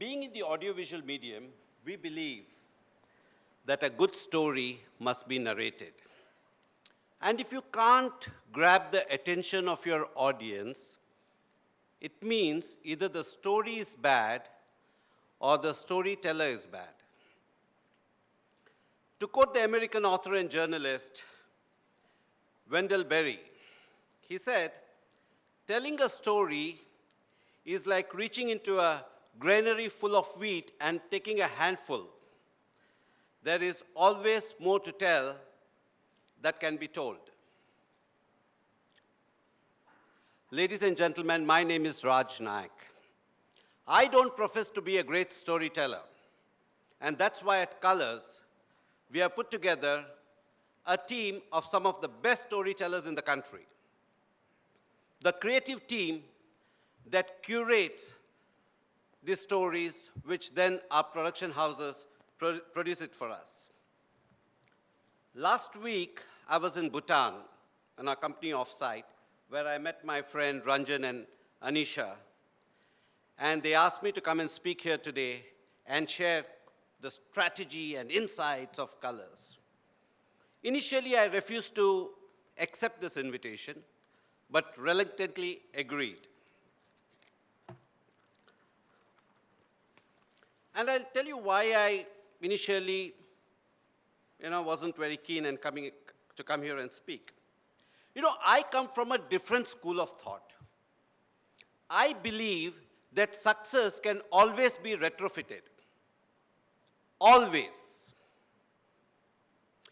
Being in the audiovisual medium, we believe that a good story must be narrated. And if you can't grab the attention of your audience, it means either the story is bad or the storyteller is bad. To quote the American author and journalist Wendell Berry, he said, "Telling a story is like reaching into a granary full of wheat and taking a handful. There is always more to tell that can be told." Ladies and gentlemen, my name is Raj Nayak. I don't profess to be a great storyteller, and that's why at Colors, we have put together a team of some of the best storytellers in the country. The creative team that curates these stories, which then our production houses produce it for us. Last week, I was in Bhutan on our company offsite, where I met my friend Ranjan and Anisha, and they asked me to come and speak here today and share the strategy and insights of Colors. Initially, I refused to accept this invitation, but reluctantly agreed. And I'll tell you why I initially wasn't very keen in come here and speak. I come from a different school of thought. I believe that success can always be retrofitted. Always.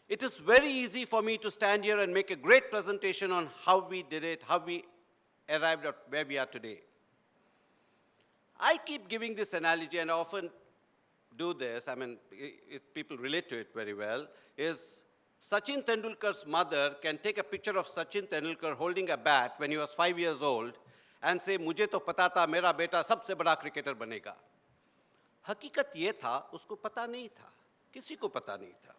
It is very easy for me to stand here and make a great presentation on how we did it, how we arrived at where we are today. I keep giving this analogy, and I often do this, people relate to it very well, is Sachin Tendulkar's mother can take a picture of Sachin Tendulkar holding a bat when he was 5 years old and say, "Mujhe to pata tha, mera beta sabse bada cricketer banega." हकीकत ये था, उसको पता नहीं था, किसी को पता नहीं था.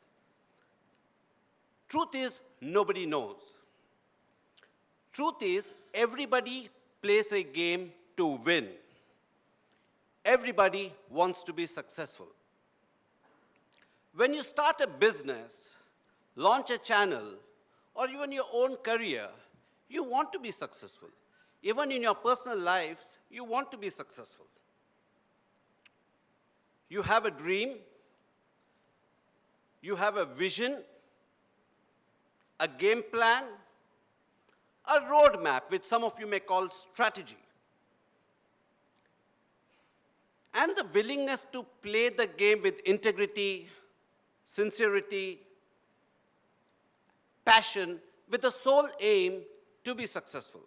Truth is, nobody knows. Truth is, everybody plays a game to win. Everybody wants to be successful. When you start a business, launch a channel, or even your own career, you want to be successful. Even in your personal lives, you want to be successful. You have a dream, you have a vision, a game plan, a roadmap, which some of you may call strategy, and the willingness to play the game with integrity, sincerity, passion, with the sole aim to be successful.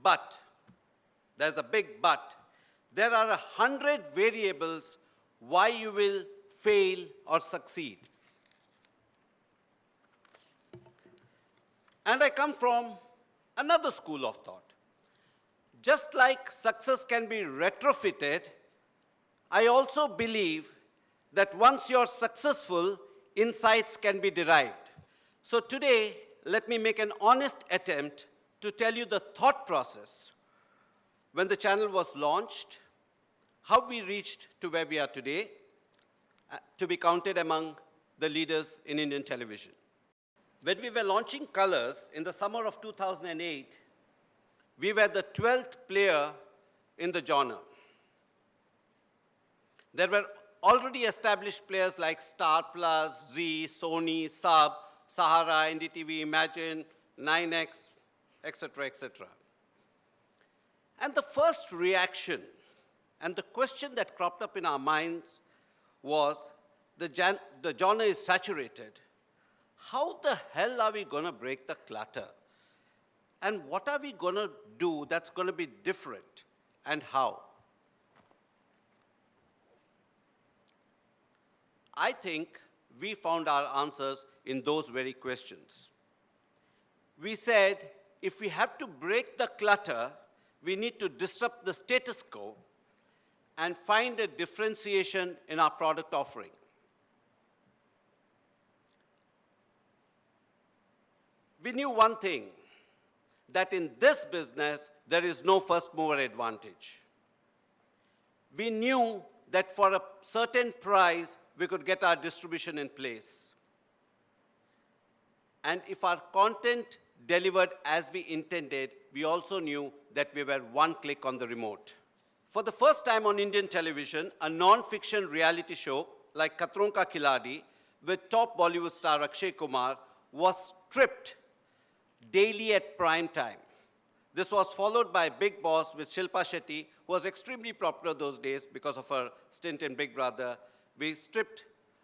But, there's a big but, there are 100 variables why you will fail or succeed. And I come from another school of thought. Just like success can be retrofitted, I also believe that once you're successful, insights can be derived. So today, let me make an honest attempt to tell you the thought process when the channel was launched, how we reached to where we are today, to be counted among the leaders in Indian television. When we were launching Colors in the summer of 2008, we were the 12th player in the genre. There were already established players like Star Plus, Zee, Sony, Sub, Sahara, NDTV, Imagine, 9X, etc., etc. And the first reaction and the question that cropped up in our minds was, the genre is saturated. How the hell are we going to break the clutter? And what are we going to do that's going to be different, and how? I think we found our answers in those very questions. We said, if we have to break the clutter, we need to disrupt the status quo and find a differentiation in our product offering. We knew one thing, that in this business, there is no first mover advantage. We knew that for a certain price, we could get our distribution in place. And if our content delivered as we intended, we also knew that we were one click on the remote. For the first time on Indian television, a non-fiction reality show like Khatron Ka Khiladi with top Bollywood star Akshay Kumar was stripped daily at prime time. This was followed by Big Boss with Shilpa Shetty, who was extremely popular those days because of her stint in Big Brother. We stripped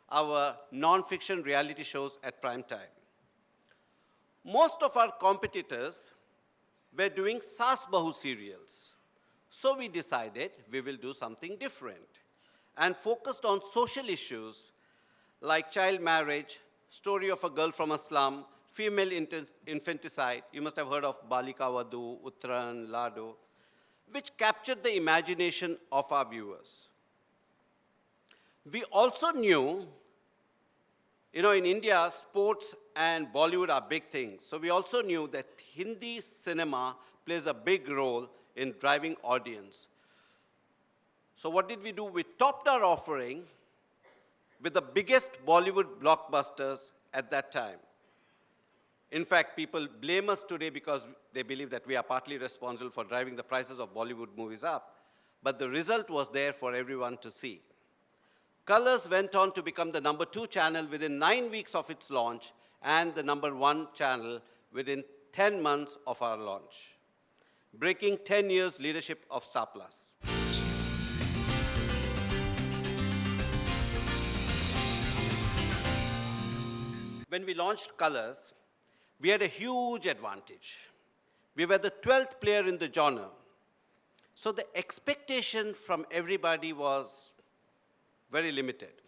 our non-fiction reality shows at prime time. Most of our competitors were doing Saas Bahu serials. So we decided we will do something different and focused on social issues like child marriage, story of a girl from a slum, female infanticide. You must have heard of Balika Vadu, Uttaran, Lado, which captured the imagination of our viewers. We also knew, in India, sports and Bollywood are big things. So we also knew that Hindi cinema plays a big role in driving audience. So what did we do? We topped our offering with the biggest Bollywood blockbusters at that time. In fact, people blame us today because they believe that we are partly responsible for driving the prices of Bollywood movies up. But the result was there for everyone to see. Colors went on to become the #2 channel within 9 weeks of its launch and the #1 channel within 10 months of our launch, breaking 10 years leadership of Star Plus. When we launched Colors, we had a huge advantage. We were the 12th player in the genre. So the expectation from everybody was very limited.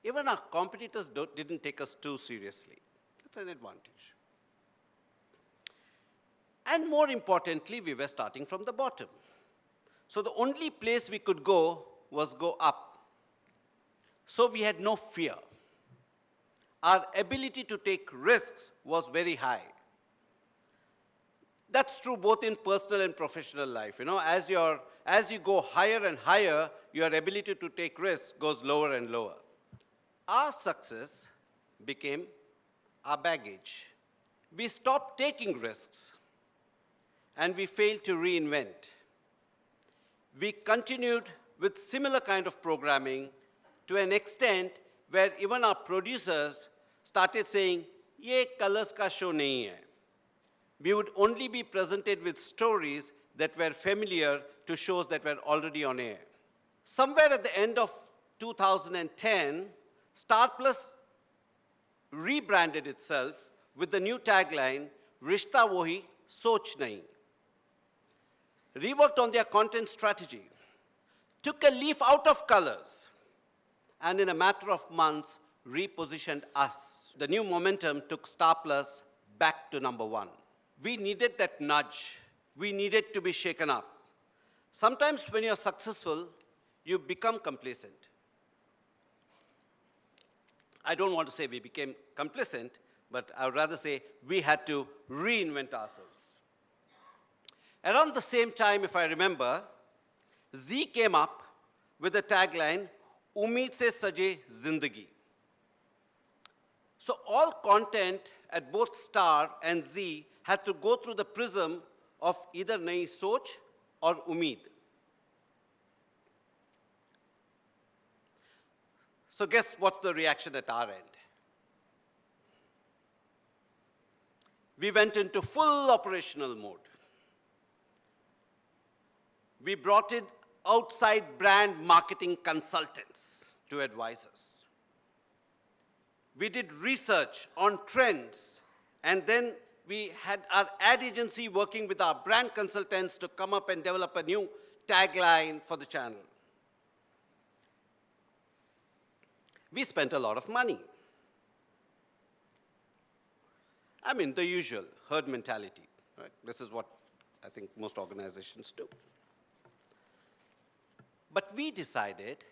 Even our competitors didn't take us too seriously. That's an advantage. And more importantly, we were starting from the bottom. So the only place we could go was go up. So we had no fear. Our ability to take risks was very high. That's true both in personal and professional life. As you go higher and higher, your ability to take risks goes lower and lower. Our success became our baggage. We stopped taking risks, and we failed to reinvent. We continued with similar kind of programming to an extent where even our producers started saying, "Ye Colors ka show nahi hai." We would only be presented with stories that were familiar to shows that were already on air. Somewhere at the end of 2010, Star Plus rebranded itself with the new tagline, "Rishta Wohi, Soch Nahi." Reworked on their content strategy, took a leaf out of Colors, and in a matter of months, repositioned us. The new momentum took Star Plus back to #1. We needed that nudge. We needed to be shaken up. Sometimes when you're successful, you become complacent. I don't want to say we became complacent, but I would rather say we had to reinvent ourselves. Around the same time, if I remember, Z came up with the tagline, "Umeed se saje zindagi." So all content at both Star and Z had to go through the prism of either Nayi Soch or Umeed. So guess what's the reaction at our end? We went into full operational mode. We brought in outside brand marketing consultants to advise us. We did research on trends, and then we had our ad agency working with our brand consultants to come up and develop a new tagline for the channel. We spent a lot of money. I mean, the usual herd mentality, right? This is what I think most organizations do. But we decided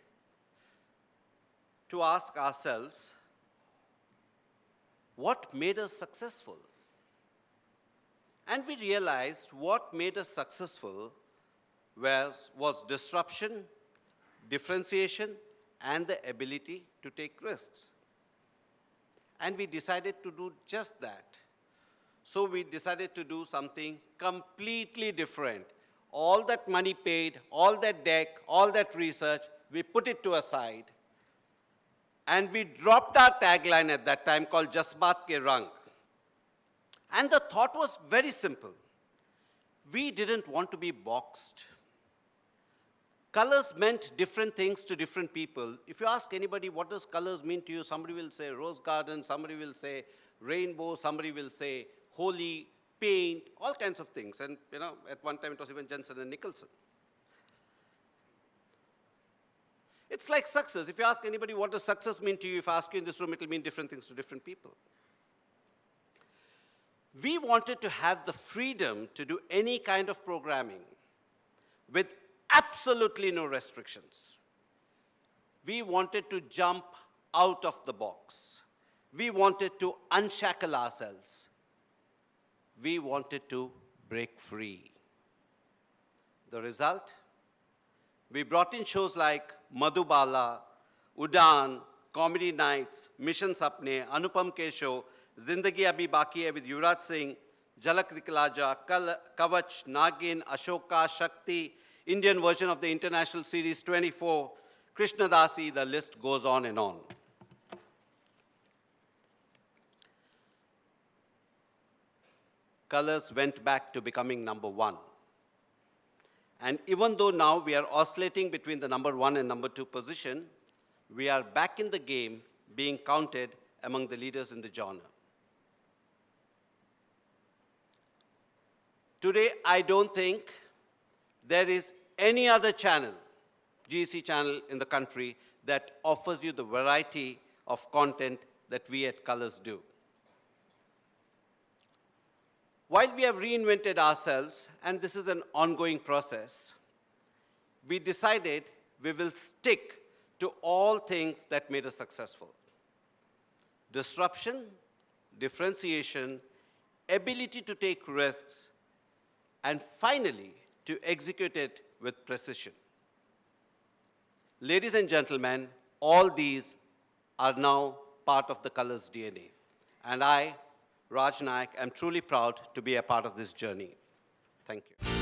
to ask ourselves, what made us successful? And we realized what made us successful was disruption, differentiation, and the ability to take risks. And we decided to do just that. So we decided to do something completely different. All that money paid, all that deck, all that research, we put it to a side. And we dropped our tagline at that time called Jasbaat Ke Rang. And the thought was very simple. We didn't want to be boxed. Colors meant different things to different people. If you ask anybody, what does colors mean to you? Somebody will say rose garden, somebody will say rainbow, somebody will say holy, paint, all kinds of things. And at one time it was even Jensen and Nicholson. It's like success. If you ask anybody, what does success mean to you? If I ask you in this room, it will mean different things to different people. We wanted to have the freedom to do any kind of programming with absolutely no restrictions. We wanted to jump out of the box. We wanted to unshackle ourselves. We wanted to break free. The result? We brought in shows like Madhubala, Udaan, Comedy Nights, Mission Sapne, Anupam Ke Show, Zindagi Abhi Baki Hai with Yuvraj Singh, Jhalak Dikhla, Kavach, Nagin, Ashoka, Shakti, Indian version of the international series 24, Krishna Dasi, the list goes on and on. Colors went back to becoming number one. And even though now we are oscillating between the number one and number two position, we are back in the game being counted among the leaders in the genre. Today, I don't think there is any other channel, GEC channel in the country, that offers you the variety of content that we at Colors do. While we have reinvented ourselves, and this is an ongoing process, we decided we will stick to all things that made us successful. Disruption, differentiation, ability to take risks, and finally, to execute it with precision. Ladies and gentlemen, all these are now part of the Colors DNA. And I, Raj Nayak, am truly proud to be a part of this journey. Thank you.